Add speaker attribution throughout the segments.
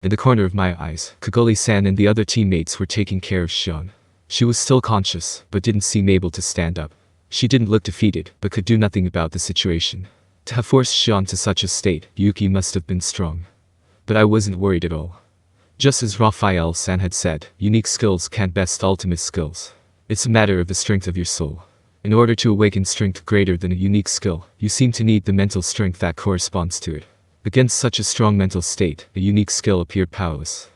Speaker 1: In the corner of my eyes, Kagali-san and the other teammates were taking care of Shion. She was still conscious, but didn't seem able to stand up. She didn't look defeated, but could do nothing about the situation. To have forced Shion to such a state, Yuuki must have been strong. But I wasn't worried at all. Just as Raphael-san had said, unique skills can't best ultimate skills. It's a matter of the strength of your soul. In order to awaken strength greater than a unique skill, you seem to need the mental strength that corresponds to it. Against such a strong mental state, a unique skill appeared powerless.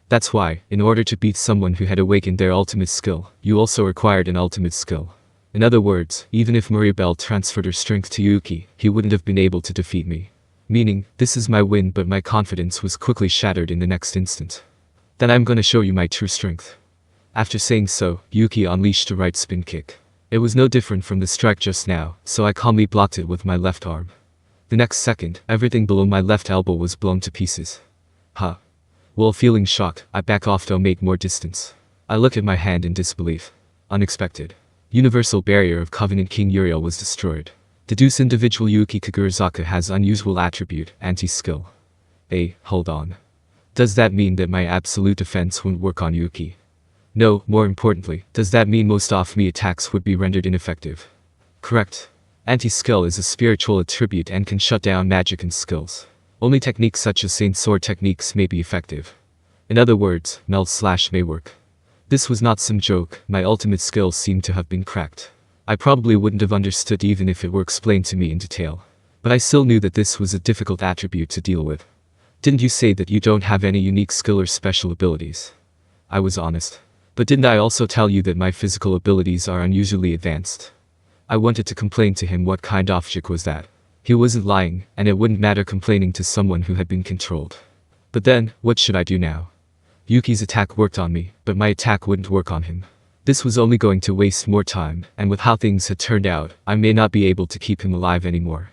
Speaker 1: That's why, in order to beat someone who had awakened their ultimate skill, you also required an ultimate skill. In other words, even if Mariabell transferred her strength to Yuuki, he wouldn't have been able to defeat me. Meaning, this is my win, but my confidence was quickly shattered in the next instant. Then I'm gonna show you my true strength. After saying so, Yuuki unleashed a right spin kick. It was no different from the strike just now, so I calmly blocked it with my left arm. The next second, everything below my left elbow was blown to pieces. Huh. While feeling shocked, I back off to make more distance. I look at my hand in disbelief. Unexpected. Universal barrier of Covenant King Uriel was destroyed. Deduce individual Yuuki Kagurazaka has unusual attribute, anti-skill. Hold on. Does that mean that my absolute defense won't work on Yuuki? No, more importantly, does that mean most off-me attacks would be rendered ineffective? Correct. Anti-skill is a spiritual attribute and can shut down magic and skills. Only techniques such as Saint Sword techniques may be effective. In other words, meld/may work. This was not some joke, my ultimate skills seemed to have been cracked. I probably wouldn't have understood even if it were explained to me in detail. But I still knew that this was a difficult attribute to deal with. Didn't you say that you don't have any unique skill or special abilities? I was honest. But didn't I also tell you that my physical abilities are unusually advanced? I wanted to complain to him what kind of chick was that. He wasn't lying, and it wouldn't matter complaining to someone who had been controlled. But then, what should I do now? Yuuki's attack worked on me, but my attack wouldn't work on him. This was only going to waste more time, and with how things had turned out, I may not be able to keep him alive anymore.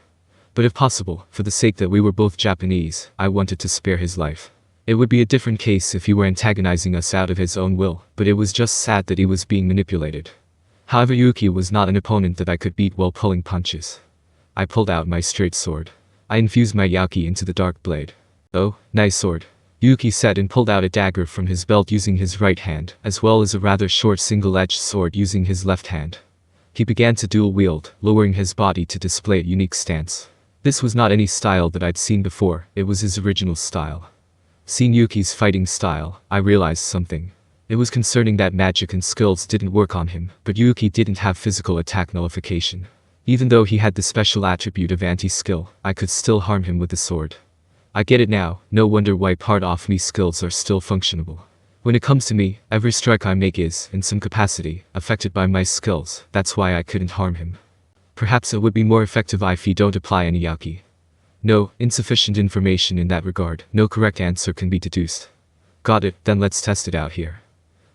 Speaker 1: But if possible, for the sake that we were both Japanese, I wanted to spare his life. It would be a different case if he were antagonizing us out of his own will, but it was just sad that he was being manipulated. However, Yuuki was not an opponent that I could beat while pulling punches. I pulled out my straight sword. I infused my Yuuki into the dark blade. Oh, nice sword. Yuuki said and pulled out a dagger from his belt using his right hand, as well as a rather short single-edged sword using his left hand. He began to dual-wield, lowering his body to display a unique stance. This was not any style that I'd seen before, it was his original style. Seeing Yuuki's fighting style, I realized something. It was concerning that magic and skills didn't work on him, but Yuuki didn't have physical attack nullification. Even though he had the special attribute of anti-skill, I could still harm him with the sword. I get it now, no wonder why part of me skills are still functionable. When it comes to me, every strike I make is, in some capacity, affected by my skills, that's why I couldn't harm him. Perhaps it would be more effective if he don't apply any Yuuki. No, insufficient information in that regard, no correct answer can be deduced. Got it, then let's test it out here.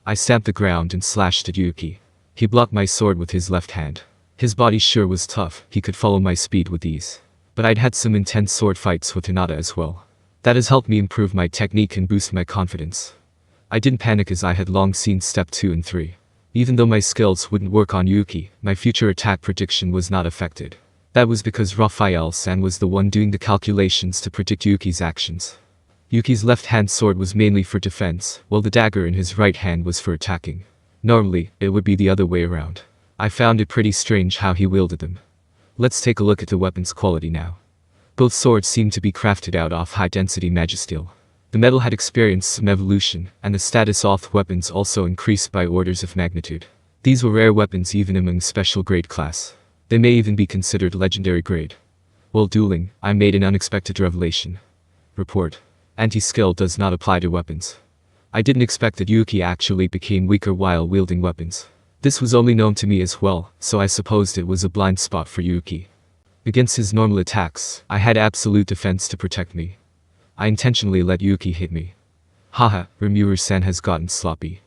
Speaker 1: I stamped the ground and slashed at Yuuki. He blocked my sword with his left hand. His body sure was tough, he could follow my speed with ease. But I'd had some intense sword fights with Hinata as well. That has helped me improve my technique and boost my confidence. I didn't panic as I had long seen step 2 and 3. Even though my skills wouldn't work on Yuuki, my future attack prediction was not affected. That was because Raphael-san was the one doing the calculations to predict Yuuki's actions. Yuuki's left-hand sword was mainly for defense, while the dagger in his right hand was for attacking. Normally, it would be the other way around. I found it pretty strange how he wielded them. Let's take a look at the weapon's quality now. Both swords seemed to be crafted out of high-density magisteel. The metal had experienced some evolution, and the status of weapons also increased by orders of magnitude. These were rare weapons even among special grade class. They may even be considered legendary grade. While dueling, I made an unexpected revelation. Report. Anti-skill does not apply to weapons. I didn't expect that Yuuki actually became weaker while wielding weapons. This was only known to me as well, so I supposed it was a blind spot for Yuuki. Against his normal attacks, I had absolute defense to protect me. I intentionally let Yuuki hit me. Haha, Rimuru-san has gotten sloppy.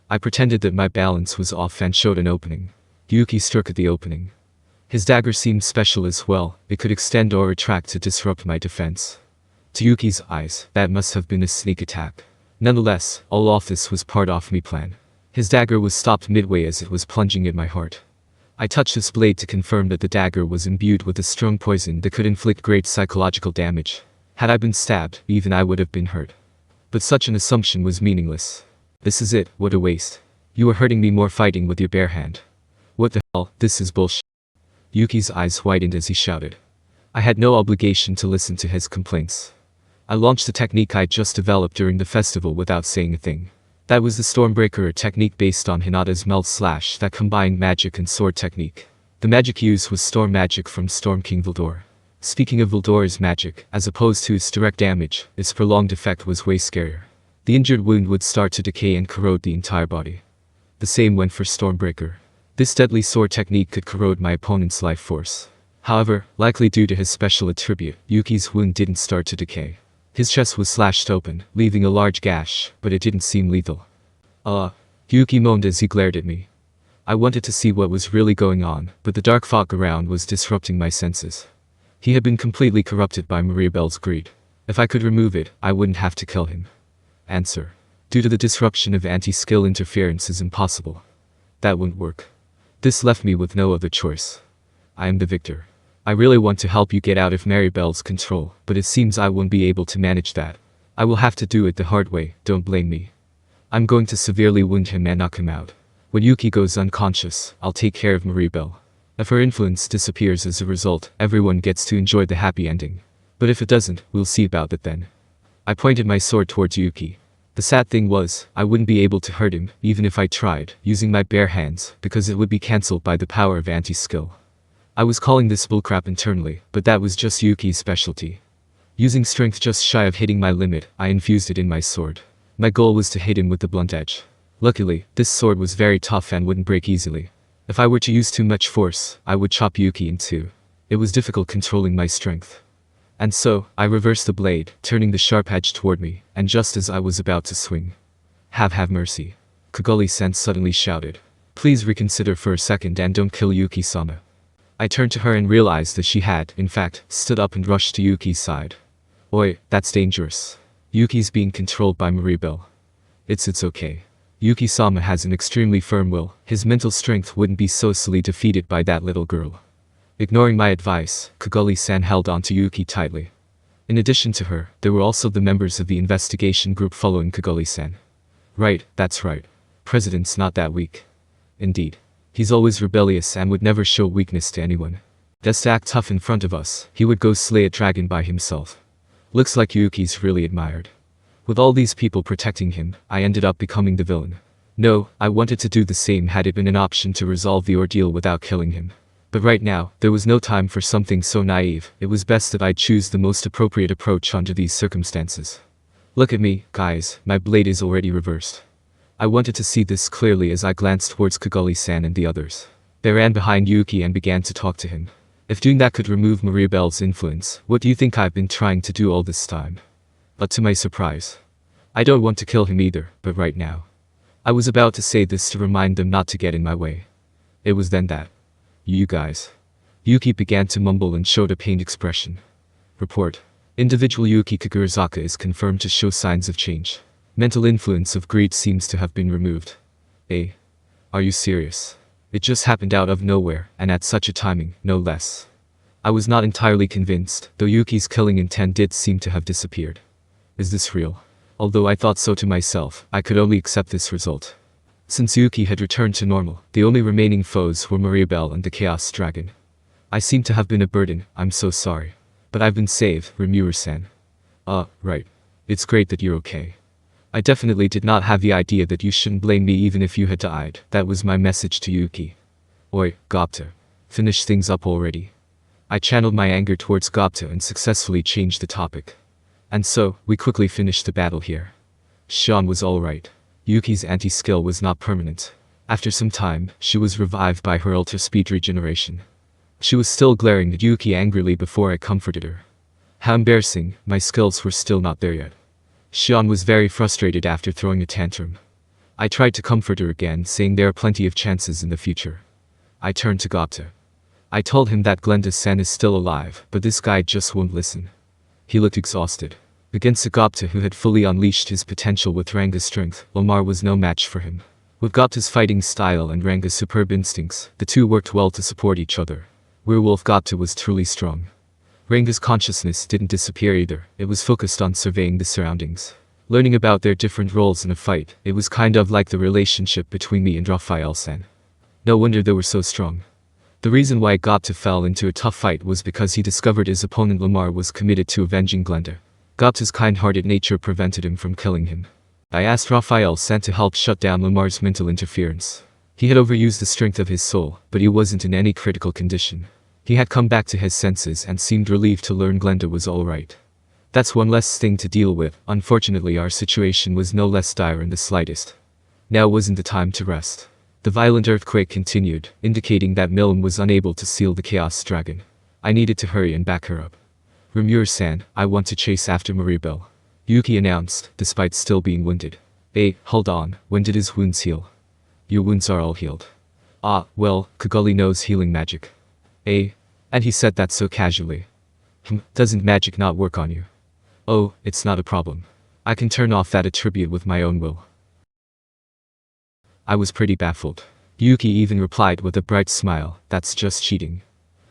Speaker 1: I pretended that my balance was off and showed an opening. Yuuki struck at the opening. His dagger seemed special as well, it could extend or retract to disrupt my defense. To Yuuki's eyes, that must have been a sneak attack. Nonetheless, all of this was part of my plan. His dagger was stopped midway as it was plunging at my heart. I touched his blade to confirm that the dagger was imbued with a strong poison that could inflict great psychological damage. Had I been stabbed, even I would have been hurt. But such an assumption was meaningless. This is it, what a waste. You are hurting me more fighting with your bare hand. What the hell, this is bullshit. Yuuki's eyes widened as he shouted. I had no obligation to listen to his complaints. I launched a technique I just developed during the festival without saying a thing. That was the Stormbreaker, a technique based on Hinata's Melt Slash that combined magic and sword technique. The magic used was Storm Magic from Storm King Vildor. Speaking of Vildor's magic, as opposed to its direct damage, its prolonged effect was way scarier. The injured wound would start to decay and corrode the entire body. The same went for Stormbreaker. This deadly sword technique could corrode my opponent's life force. However, likely due to his special attribute, Yuuki's wound didn't start to decay. His chest was slashed open, leaving a large gash, but it didn't seem lethal. Yuuki moaned as he glared at me. I wanted to see what was really going on, but the dark fog around was disrupting my senses. He had been completely corrupted by Mariabell's greed. If I could remove it, I wouldn't have to kill him. Answer. Due to the disruption of anti-skill interference is impossible. That wouldn't work. This left me with no other choice. I am the victor. I really want to help you get out of Mariabell's control, but it seems I won't be able to manage that. I will have to do it the hard way, don't blame me. I'm going to severely wound him and knock him out. When Yuuki goes unconscious, I'll take care of Mariabell. If her influence disappears as a result, everyone gets to enjoy the happy ending. But if it doesn't, we'll see about that then. I pointed my sword towards Yuuki. The sad thing was, I wouldn't be able to hurt him, even if I tried, using my bare hands, because it would be cancelled by the power of anti-skill. I was calling this bullcrap internally, but that was just Yuuki's specialty. Using strength just shy of hitting my limit, I infused it in my sword. My goal was to hit him with the blunt edge. Luckily, this sword was very tough and wouldn't break easily. If I were to use too much force, I would chop Yuuki in two. It was difficult controlling my strength. And so, I reversed the blade, turning the sharp edge toward me, and just as I was about to swing. Have mercy. Kagali-san suddenly shouted. Please reconsider for a second and don't kill Yuuki-sama. I turned to her and realized that she had, in fact, stood up and rushed to Yuuki's side. Oi, that's dangerous. Yuuki's being controlled by Mariabell. It's okay. Yuuki-sama has an extremely firm will, his mental strength wouldn't be so easily defeated by that little girl. Ignoring my advice, Kagali-san held on to Yuuki tightly. In addition to her, there were also the members of the investigation group following Kagali-san. Right, that's right. President's not that weak. Indeed. He's always rebellious and would never show weakness to anyone. Just to act tough in front of us, he would go slay a dragon by himself. Looks like Yuuki's really admired. With all these people protecting him, I ended up becoming the villain. No, I wanted to do the same had it been an option to resolve the ordeal without killing him. But right now, there was no time for something so naive. It was best that I choose the most appropriate approach under these circumstances. Look at me, guys, my blade is already reversed. I wanted to see this clearly as I glanced towards Kagali-san and the others. They ran behind Yuuki and began to talk to him. If doing that could remove Mariabell's influence, what do you think I've been trying to do all this time? But to my surprise, I don't want to kill him either, but right now. I was about to say this to remind them not to get in my way. It was then that. You guys. Yuuki began to mumble and showed a pained expression. Report. Individual Yuuki Kagurazaka is confirmed to show signs of change. Mental influence of greed seems to have been removed. Are you serious? It just happened out of nowhere, and at such a timing, no less. I was not entirely convinced, though Yuuki's killing intent did seem to have disappeared. Is this real? Although I thought so to myself, I could only accept this result. Since Yuuki had returned to normal, the only remaining foes were Mariabell and the Chaos Dragon. I seem to have been a burden, I'm so sorry. But I've been saved, Rimuru-san. Right. It's great that you're okay. I definitely did not have the idea that you shouldn't blame me even if you had died. That was my message to Yuuki. Oi, Gopta. Finish things up already. I channeled my anger towards Gopta and successfully changed the topic. And so, we quickly finished the battle here. Sean was alright. Yuuki's anti-skill was not permanent. After some time, she was revived by her ultra-speed regeneration. She was still glaring at Yuuki angrily before I comforted her. How embarrassing, my skills were still not there yet. Sean was very frustrated after throwing a tantrum. I tried to comfort her again, saying there are plenty of chances in the future. I turned to Gopta. I told him that Glenda-san is still alive, but this guy just won't listen. He looked exhausted. Against a Gopta who had fully unleashed his potential with Ranga's strength, Lomar was no match for him. With Gopta's fighting style and Ranga's superb instincts, the two worked well to support each other. Werewolf Gopta was truly strong. Ranga's consciousness didn't disappear either, it was focused on surveying the surroundings. Learning about their different roles in a fight, it was kind of like the relationship between me and Raphael-san. No wonder they were so strong. The reason why Gopta fell into a tough fight was because he discovered his opponent Lamar was committed to avenging Glenda. Gopta's kind-hearted nature prevented him from killing him. I asked Raphael-san to help shut down Lamar's mental interference. He had overused the strength of his soul, but he wasn't in any critical condition. He had come back to his senses and seemed relieved to learn Glenda was alright. That's one less thing to deal with. Unfortunately, our situation was no less dire in the slightest. Now wasn't the time to rest. The violent earthquake continued, indicating that Milm was unable to seal the Chaos Dragon. I needed to hurry and back her up. Rimuru-san, I want to chase after Mariabell, Yuuki announced, despite still being wounded. Hey, hold on, when did his wounds heal? Your wounds are all healed. Ah, well, Kagali knows healing magic. And he said that so casually. Doesn't magic not work on you? Oh, it's not a problem. I can turn off that attribute with my own will. I was pretty baffled. Yuuki even replied with a bright smile, that's just cheating.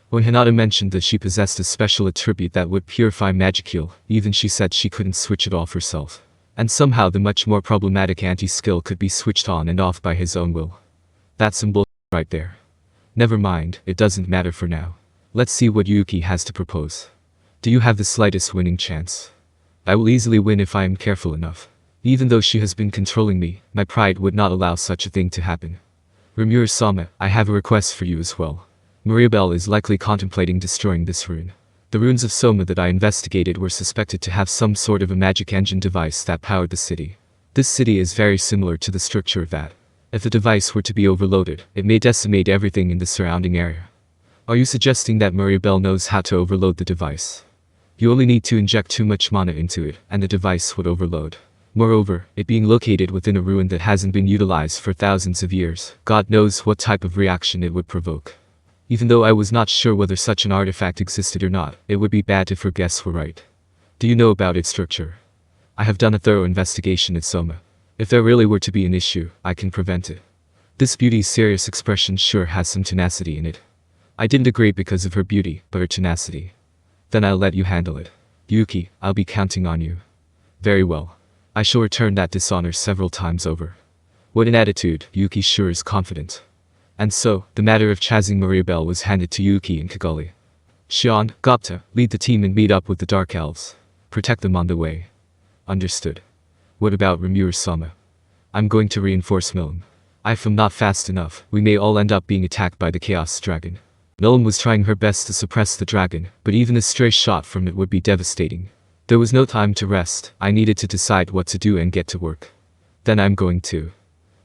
Speaker 1: When Hinata mentioned that she possessed a special attribute that would purify magic heal, even she said she couldn't switch it off herself. And somehow the much more problematic anti-skill could be switched on and off by his own will. That's some bullshit right there. Never mind, it doesn't matter for now. Let's see what Yuuki has to propose. Do you have the slightest winning chance? I will easily win if I am careful enough. Even though she has been controlling me, my pride would not allow such a thing to happen. Rimuru-sama, I have a request for you as well. Mariabell is likely contemplating destroying this rune. The runes of Soma that I investigated were suspected to have some sort of a magic engine device that powered the city. This city is very similar to the structure of that. If the device were to be overloaded, it may decimate everything in the surrounding area. Are you suggesting that Mariabell knows how to overload the device? You only need to inject too much mana into it, and the device would overload. Moreover, it being located within a ruin that hasn't been utilized for thousands of years, God knows what type of reaction it would provoke. Even though I was not sure whether such an artifact existed or not, it would be bad if her guess were right. Do you know about its structure? I have done a thorough investigation at Soma. If there really were to be an issue, I can prevent it. This beauty's serious expression sure has some tenacity in it. I didn't agree because of her beauty, but her tenacity. Then I'll let you handle it. Yuuki, I'll be counting on you. Very well. I shall return that dishonor several times over. What an attitude, Yuuki sure is confident. And so, the matter of chasing Mariabell was handed to Yuuki and Kagali. Shion, Gopta, lead the team and meet up with the Dark Elves. Protect them on the way. Understood. What about Rimuru-sama? I'm going to reinforce Milm. If I'm not fast enough, we may all end up being attacked by the Chaos Dragon. Milm was trying her best to suppress the dragon, but even a stray shot from it would be devastating. There was no time to rest. I needed to decide what to do and get to work. Then I'm going to.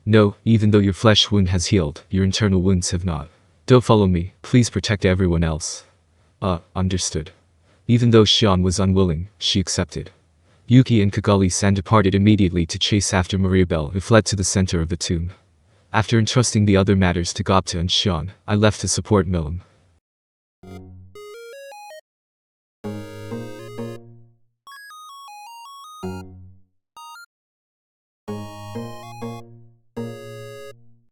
Speaker 1: No, even though your flesh wound has healed, your internal wounds have not. Don't follow me, please protect everyone else. Understood. Even though Shion was unwilling, she accepted. Yuuki and Kagali-san departed immediately to chase after Mariabell, who fled to the center of the tomb. After entrusting the other matters to Gopta and Shion, I left to support Milm.